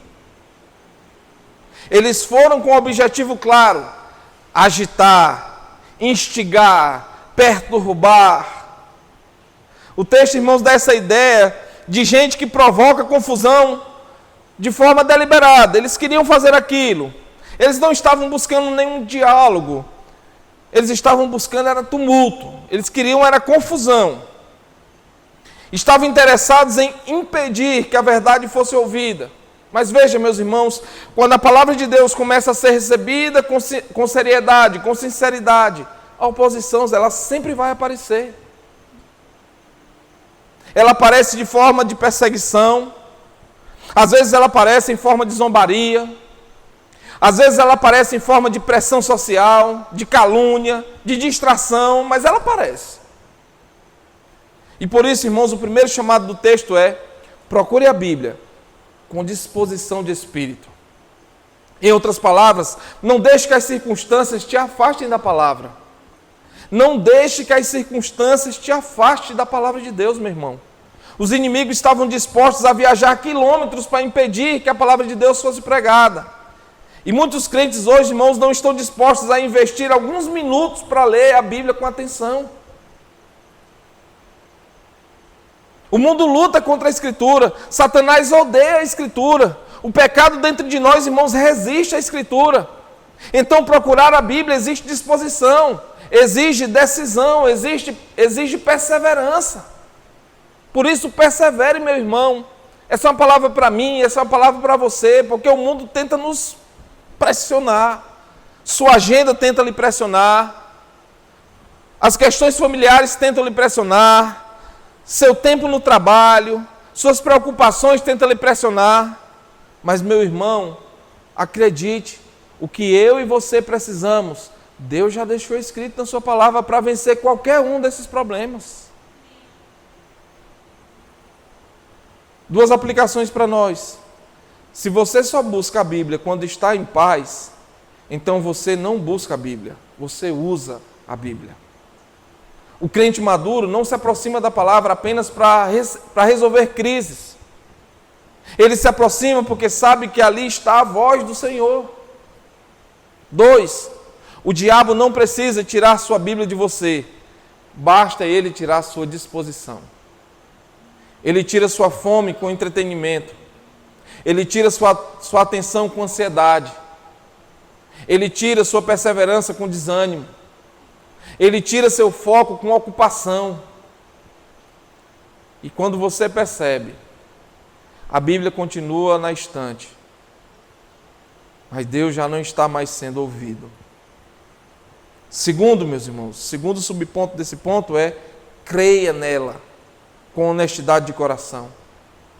Eles foram com um objetivo claro: agitar, instigar, perturbar. O texto, irmãos, dá essa ideia de gente que provoca confusão de forma deliberada. Eles queriam fazer aquilo. Eles não estavam buscando nenhum diálogo. Eles estavam buscando era tumulto. Eles queriam era confusão. Estavam interessados em impedir que a verdade fosse ouvida. Mas veja, meus irmãos, quando a palavra de Deus começa a ser recebida com seriedade, com sinceridade, a oposição, ela sempre vai aparecer. Ela aparece de forma de perseguição, às vezes ela aparece em forma de zombaria, às vezes ela aparece em forma de pressão social, de calúnia, de distração, mas ela aparece. E por isso, irmãos, o primeiro chamado do texto é: procure a Bíblia com disposição de espírito. Em outras palavras, não deixe que as circunstâncias te afastem da palavra. Não deixe que as circunstâncias te afastem da palavra de Deus, meu irmão. Os inimigos estavam dispostos a viajar quilômetros para impedir que a palavra de Deus fosse pregada. E muitos crentes hoje, irmãos, não estão dispostos a investir alguns minutos para ler a Bíblia com atenção. O mundo luta contra a Escritura. Satanás odeia a Escritura. O pecado dentro de nós, irmãos, resiste à Escritura. Então, procurar a Bíblia exige disposição, exige decisão, exige perseverança. Por isso, persevere, meu irmão. Essa é uma palavra para mim, essa é uma palavra para você, porque o mundo tenta nos pressionar, sua agenda tenta lhe pressionar, as questões familiares tentam lhe pressionar, seu tempo no trabalho, suas preocupações tentam lhe pressionar. Mas, meu irmão, acredite, o que eu e você precisamos, Deus já deixou escrito na sua palavra para vencer qualquer um desses problemas. Duas aplicações para nós. Se você só busca a Bíblia quando está em paz, então você não busca a Bíblia, você usa a Bíblia. O crente maduro não se aproxima da palavra apenas para resolver crises. Ele se aproxima porque sabe que ali está a voz do Senhor. 2. O diabo não precisa tirar sua Bíblia de você, basta ele tirar sua disposição. Ele tira sua fome com entretenimento. Ele tira sua atenção com ansiedade. Ele tira sua perseverança com desânimo. Ele tira seu foco com ocupação. E quando você percebe, a Bíblia continua na estante, mas Deus já não está mais sendo ouvido. Segundo, meus irmãos, segundo subponto desse ponto é: creia nela com honestidade de coração.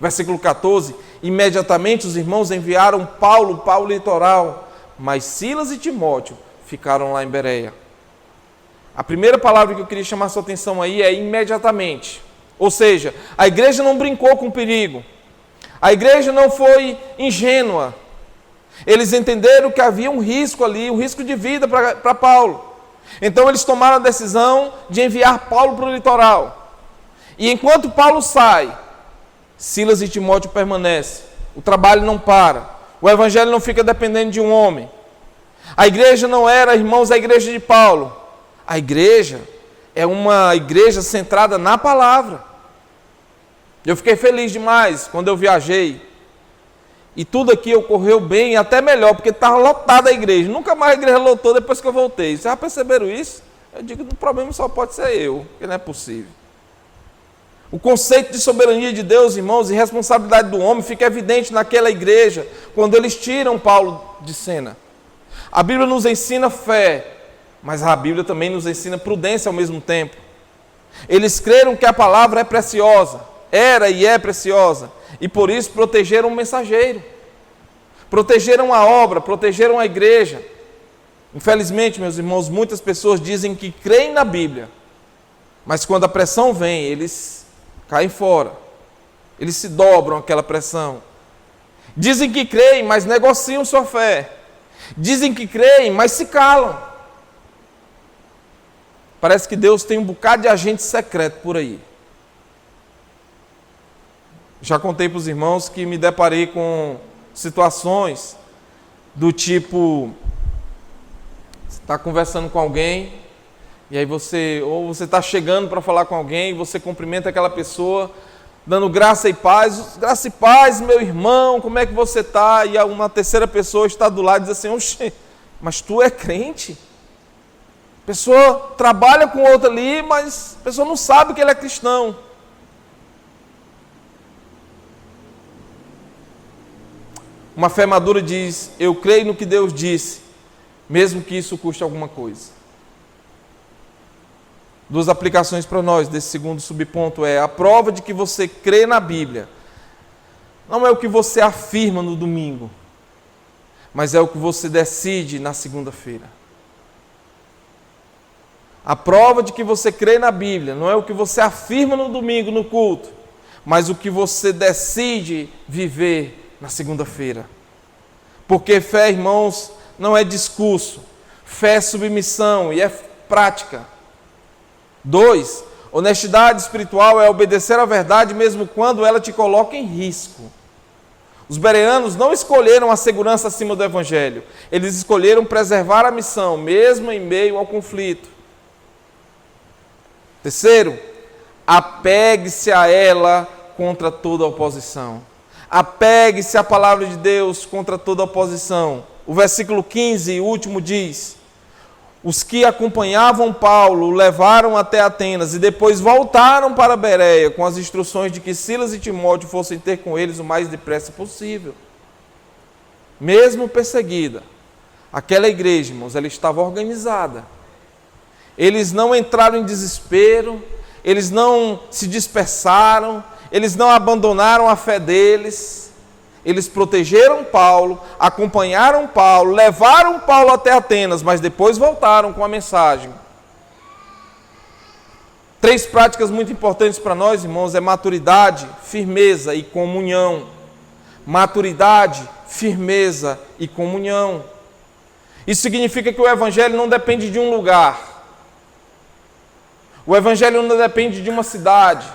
Versículo 14: imediatamente os irmãos enviaram Paulo para o litoral, mas Silas e Timóteo ficaram lá em Bereia. A primeira palavra que eu queria chamar a sua atenção aí é imediatamente. Ou seja, a igreja não brincou com o perigo. A igreja não foi ingênua. Eles entenderam que havia um risco ali, um risco de vida para Paulo. Então eles tomaram a decisão de enviar Paulo para o litoral. E enquanto Paulo sai, Silas e Timóteo permanecem. O trabalho não para. O evangelho não fica dependendo de um homem. A igreja não era, irmãos, a igreja de Paulo. A igreja é uma igreja centrada na palavra. Eu fiquei feliz demais quando eu viajei. E tudo aqui ocorreu bem, até melhor, porque estava lotada a igreja. Nunca mais a igreja lotou depois que eu voltei. Vocês já perceberam isso? Eu digo que o problema só pode ser eu, porque não é possível. O conceito de soberania de Deus, irmãos, e responsabilidade do homem fica evidente naquela igreja, quando eles tiram Paulo de cena. A Bíblia nos ensina fé, mas a Bíblia também nos ensina prudência ao mesmo tempo. Eles creram que a palavra é preciosa, era e é preciosa, e por isso protegeram o mensageiro, protegeram a obra, protegeram a igreja. Infelizmente, meus irmãos, muitas pessoas dizem que creem na Bíblia, mas quando a pressão vem, eles caem fora, eles se dobram àquela pressão. Dizem que creem, mas negociam sua fé. Dizem que creem, mas se calam. Parece que Deus tem um bocado de agente secreto por aí. Já contei para os irmãos que me deparei com situações do tipo: você está conversando com alguém, e aí você está chegando para falar com alguém, você cumprimenta aquela pessoa, dando graça e paz, meu irmão, como é que você está? E uma terceira pessoa está do lado e diz assim: oxe, mas tu é crente? A pessoa trabalha com outra ali, mas a pessoa não sabe que ele é cristão. Uma fé madura diz: eu creio no que Deus disse, mesmo que isso custe alguma coisa. Duas aplicações para nós desse segundo subponto é: a prova de que você crê na Bíblia não é o que você afirma no domingo, mas é o que você decide na segunda-feira. A prova de que você crê na Bíblia não é o que você afirma no domingo no culto, mas o que você decide viver na segunda-feira. Porque fé, irmãos, não é discurso, fé é submissão e é prática. 2, honestidade espiritual é obedecer à verdade mesmo quando ela te coloca em risco. Os bereanos não escolheram a segurança acima do evangelho, eles escolheram preservar a missão, mesmo em meio ao conflito. 3, apegue-se a ela contra toda oposição. Apegue-se à palavra de Deus contra toda oposição. o versículo 15 e último diz: os que acompanhavam Paulo o levaram até Atenas e depois voltaram para Bereia com as instruções de que Silas e Timóteo fossem ter com eles o mais depressa possível. Mesmo perseguida, aquela igreja, irmãos, ela estava organizada. Eles não entraram em desespero, eles não se dispersaram, eles não abandonaram a fé deles. Eles protegeram Paulo, acompanharam Paulo, levaram Paulo até Atenas, mas depois voltaram com a mensagem. 3 práticas muito importantes para nós, irmãos, é maturidade, firmeza e comunhão. Maturidade, firmeza e comunhão. Isso significa que o evangelho não depende de um lugar. O evangelho não depende de uma cidade.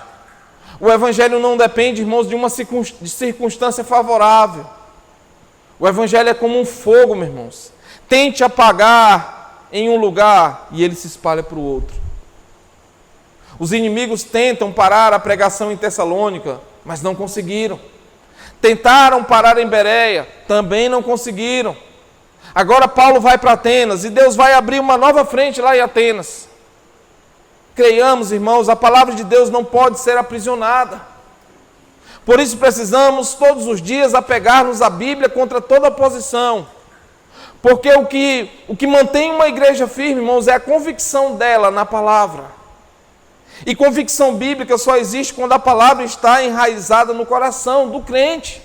O evangelho não depende, irmãos, de uma circunstância favorável. O evangelho é como um fogo, meus irmãos. Tente apagar em um lugar e ele se espalha para o outro. Os inimigos tentam parar a pregação em Tessalônica, mas não conseguiram. Tentaram parar em Bereia, também não conseguiram. Agora Paulo vai para Atenas e Deus vai abrir uma nova frente lá em Atenas. Creiamos, irmãos, a palavra de Deus não pode ser aprisionada. Por isso precisamos todos os dias apegar-nos à Bíblia contra toda oposição. Porque o que mantém uma igreja firme, irmãos, é a convicção dela na palavra. E convicção bíblica só existe quando a palavra está enraizada no coração do crente.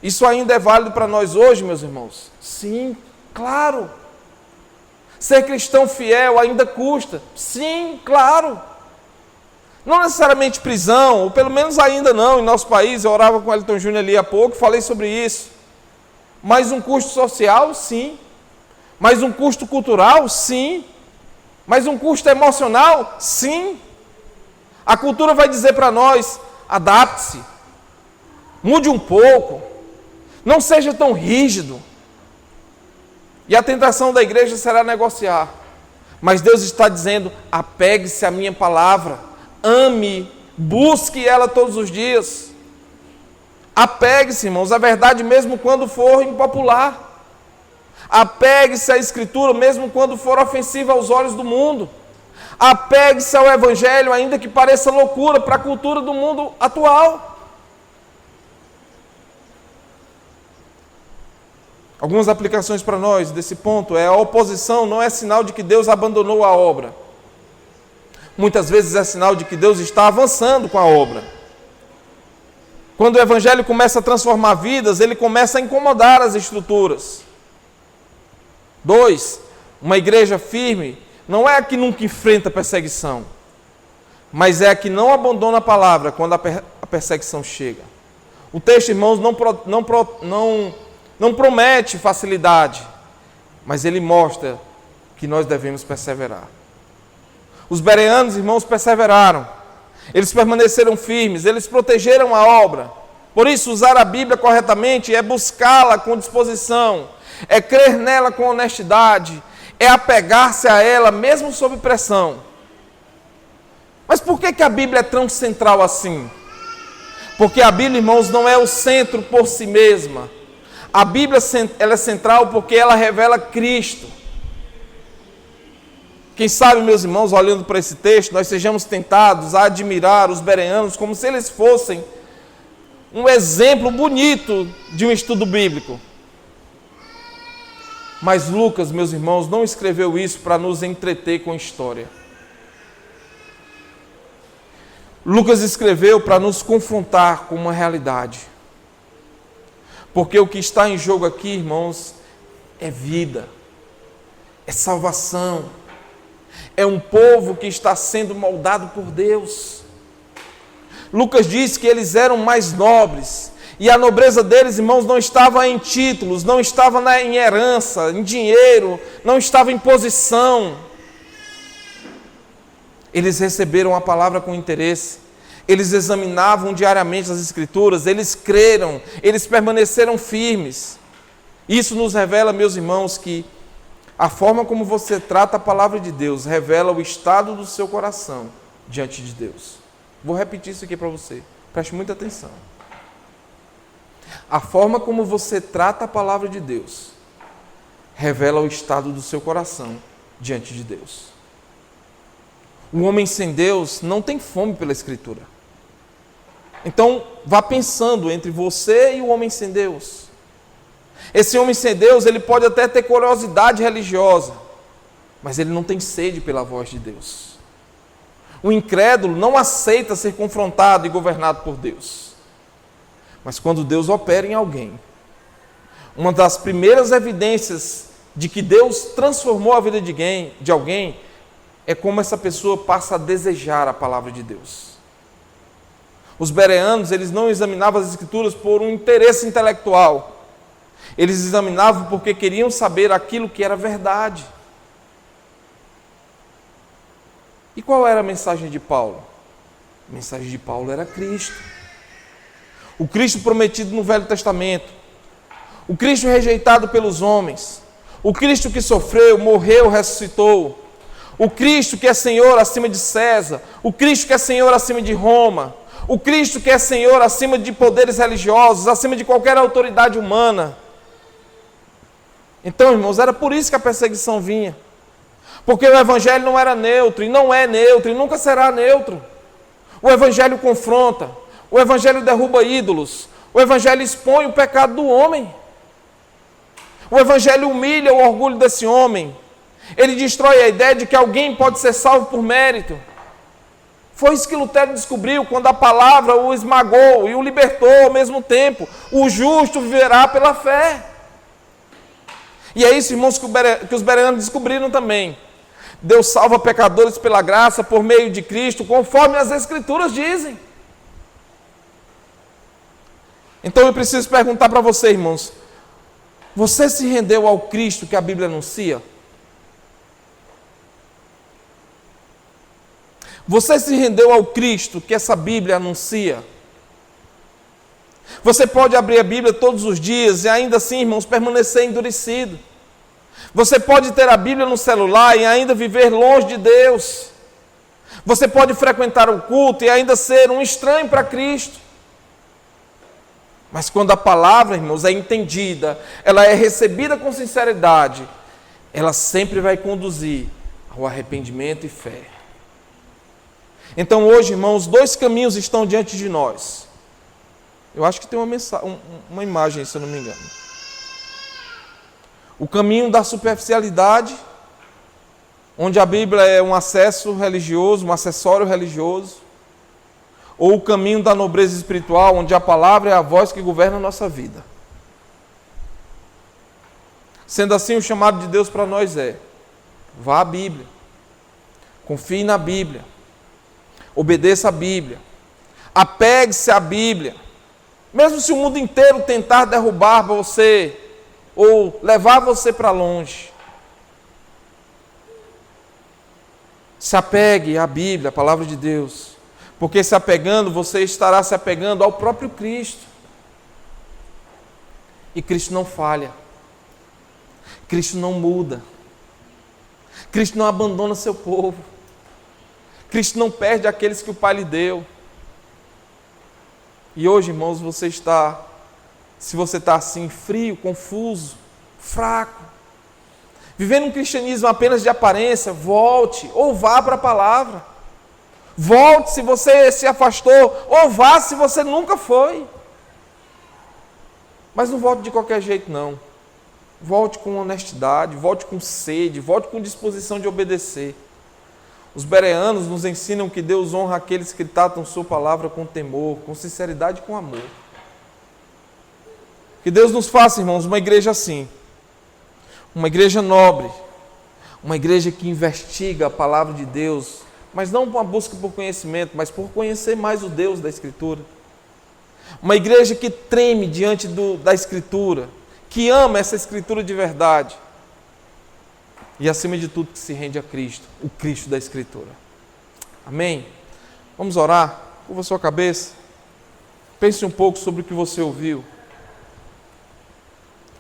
Isso ainda é válido para nós hoje, meus irmãos? Sim, claro. Ser cristão fiel ainda custa? Sim, claro. Não necessariamente prisão, ou pelo menos ainda não, em nosso país. Eu orava com o Elton Júnior ali há pouco, falei sobre isso. Mas um custo social? Sim. Mas um custo cultural? Sim. Mas um custo emocional? Sim. A cultura vai dizer para nós: adapte-se, mude um pouco, não seja tão rígido. E a tentação da igreja será negociar. Mas Deus está dizendo: apegue-se à minha palavra, ame, busque ela todos os dias. Apegue-se, irmãos, à verdade mesmo quando for impopular. Apegue-se à Escritura mesmo quando for ofensiva aos olhos do mundo. Apegue-se ao Evangelho ainda que pareça loucura para a cultura do mundo atual. Algumas aplicações para nós desse ponto é: a oposição não é sinal de que Deus abandonou a obra. Muitas vezes é sinal de que Deus está avançando com a obra. Quando o Evangelho começa a transformar vidas, ele começa a incomodar as estruturas. 2, uma igreja firme não é a que nunca enfrenta perseguição, mas é a que não abandona a palavra quando a perseguição chega. O texto, irmãos, não promete facilidade, mas ele mostra que nós devemos perseverar. Os bereanos, irmãos, perseveraram. Eles permaneceram firmes, eles protegeram a obra. Por isso, usar a Bíblia corretamente é buscá-la com disposição, é crer nela com honestidade, é apegar-se a ela mesmo sob pressão. Mas por que a Bíblia é tão central assim? Porque a Bíblia, irmãos, não é o centro por si mesma. A Bíblia ela é central porque ela revela Cristo. Quem sabe, meus irmãos, olhando para esse texto, nós sejamos tentados a admirar os bereanos como se eles fossem um exemplo bonito de um estudo bíblico. Mas Lucas, meus irmãos, não escreveu isso para nos entreter com história. Lucas escreveu para nos confrontar com uma realidade. Porque o que está em jogo aqui, irmãos, é vida, é salvação, é um povo que está sendo moldado por Deus. Lucas diz que eles eram mais nobres, e a nobreza deles, irmãos, não estava em títulos, não estava em herança, em dinheiro, não estava em posição. Eles receberam a palavra com interesse, eles examinavam diariamente as Escrituras, eles creram, eles permaneceram firmes. Isso nos revela, meus irmãos, que a forma como você trata a palavra de Deus revela o estado do seu coração diante de Deus. Vou repetir isso aqui para você, preste muita atenção. A forma como você trata a palavra de Deus revela o estado do seu coração diante de Deus. O homem sem Deus não tem fome pela Escritura. Então, vá pensando entre você e o homem sem Deus. Esse homem sem Deus, ele pode até ter curiosidade religiosa, mas ele não tem sede pela voz de Deus. O incrédulo não aceita ser confrontado e governado por Deus. Mas quando Deus opera em alguém, uma das primeiras evidências de que Deus transformou a vida de alguém é como essa pessoa passa a desejar a palavra de Deus. Os bereanos, eles não examinavam as Escrituras por um interesse intelectual. Eles examinavam porque queriam saber aquilo que era verdade. E qual era a mensagem de Paulo? A mensagem de Paulo era Cristo. O Cristo prometido no Velho Testamento. O Cristo rejeitado pelos homens. O Cristo que sofreu, morreu, ressuscitou. O Cristo que é Senhor acima de César. O Cristo que é Senhor acima de Roma. O Cristo que é Senhor acima de poderes religiosos, acima de qualquer autoridade humana. Então, irmãos, era por isso que a perseguição vinha. Porque o Evangelho não era neutro, e não é neutro, e nunca será neutro. O Evangelho confronta, o Evangelho derruba ídolos, o Evangelho expõe o pecado do homem. O Evangelho humilha o orgulho desse homem. Ele destrói a ideia de que alguém pode ser salvo por mérito. Foi isso que Lutero descobriu quando a palavra o esmagou e o libertou ao mesmo tempo. O justo viverá pela fé. E é isso, irmãos, que os bereanos descobriram também. Deus salva pecadores pela graça, por meio de Cristo, conforme as Escrituras dizem. Então eu preciso perguntar para você, irmãos, você se rendeu ao Cristo que a Bíblia anuncia? Você se rendeu ao Cristo que essa Bíblia anuncia? Você pode abrir a Bíblia todos os dias e ainda assim, irmãos, permanecer endurecido. Você pode ter a Bíblia no celular e ainda viver longe de Deus. Você pode frequentar o culto e ainda ser um estranho para Cristo. Mas quando a palavra, irmãos, é entendida, ela é recebida com sinceridade, ela sempre vai conduzir ao arrependimento e fé. Então hoje, irmãos, dois caminhos estão diante de nós. Eu acho que tem uma imagem, se eu não me engano. O caminho da superficialidade, onde a Bíblia é um acesso religioso, um acessório religioso. Ou o caminho da nobreza espiritual, onde a palavra é a voz que governa a nossa vida. Sendo assim, o chamado de Deus para nós é: vá à Bíblia, confie na Bíblia, obedeça a Bíblia, apegue-se à Bíblia. Mesmo se o mundo inteiro tentar derrubar você, ou levar você para longe, se apegue à Bíblia, à palavra de Deus, porque se apegando, você estará se apegando ao próprio Cristo. E Cristo não falha, Cristo não muda, Cristo não abandona seu povo, Cristo não perde aqueles que o Pai lhe deu. E hoje, irmãos, se você está assim, frio, confuso, fraco, vivendo um cristianismo apenas de aparência, volte ou vá para a palavra. Volte se você se afastou, ou vá se você nunca foi. Mas não volte de qualquer jeito, não. Volte com honestidade, volte com sede, volte com disposição de obedecer. Os bereanos nos ensinam que Deus honra aqueles que tratam sua palavra com temor, com sinceridade e com amor. Que Deus nos faça, irmãos, uma igreja assim. Uma igreja nobre. Uma igreja que investiga a palavra de Deus, mas não uma busca por conhecimento, mas por conhecer mais o Deus da Escritura. Uma igreja que treme diante da Escritura, que ama essa Escritura de verdade. E acima de tudo que se rende a Cristo, o Cristo da Escritura. Amém? Vamos orar? Curva sua cabeça. Pense um pouco sobre o que você ouviu.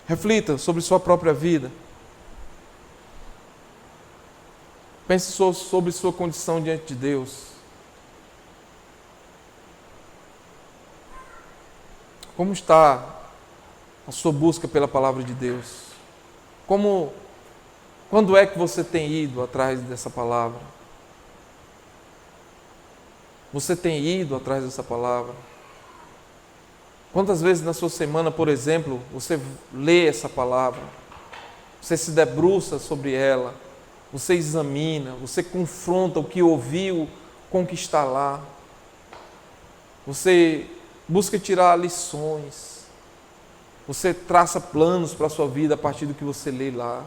Reflita sobre sua própria vida. Pense sobre sua condição diante de Deus. Como está a sua busca pela palavra de Deus? Quando é que você tem ido atrás dessa palavra? Você tem ido atrás dessa palavra? Quantas vezes na sua semana, por exemplo, você lê essa palavra? Você se debruça sobre ela? Você examina? Você confronta o que ouviu com o que está lá? Você busca tirar lições? Você traça planos para a sua vida a partir do que você lê lá?